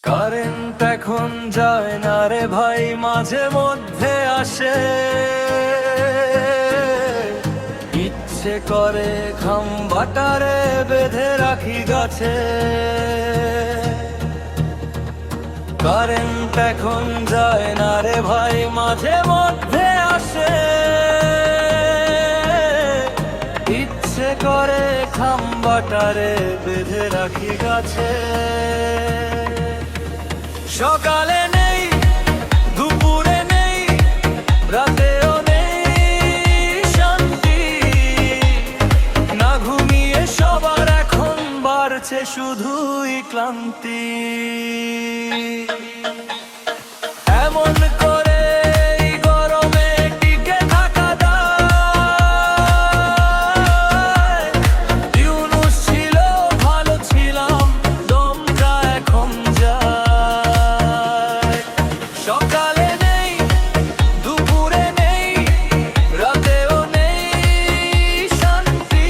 Current এখন যায় না রে ভাই, মাঝে মধ্যে আসে। ইচ্ছে করে খাম্বাটারে বেঁধে রাখি গাছে। কারেন্ট এখন যায় না রে ভাই, মাঝে মধ্যে আসে। ইচ্ছে করে খাম্বাটারে বেঁধে রাখি গাছে। সকালে নেই, দুপুরে নেই, রাতেও নেই শান্তি। না ঘুমিয়ে সবার এখন বাড়ছে শুধুই ক্লান্তি। এমন করে এই গরমে টিকে থাকা দায়। ইউনুস ছিল ভালো ছিলাম, দমটা এখন যায়। সকালে নেই, দুপুরে নেই, রাতেও নেই শান্তি।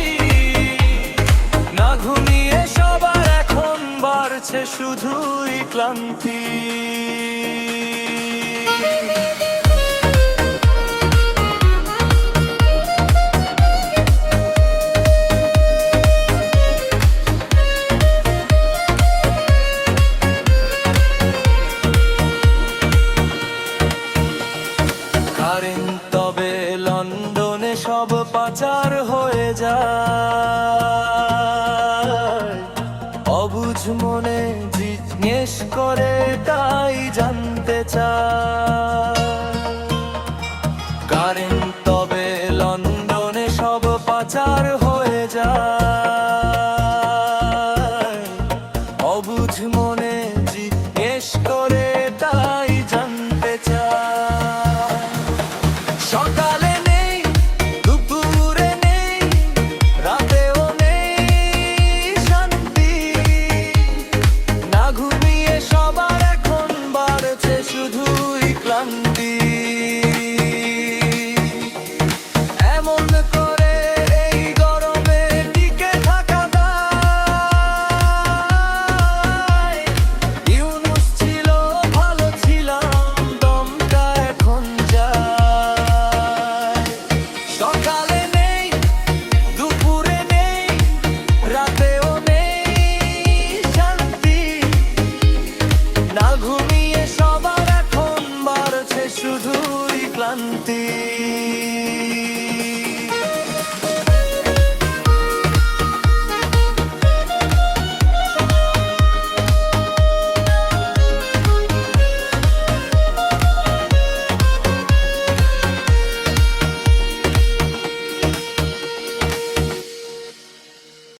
না ঘুমিয়ে সবার এখন বাড়ছে শুধুই ক্লান্তি। কারেন্ট তবে লন্ডনে সব পাচার হয়ে যায়। অবুঝ মনে জিজ্ঞেস করে তাই জানতে চায়। কারেন্ট তবে লন্ডনে সব পাচার হয়ে যায়। অবুঝ মনে জিজ্ঞেস করে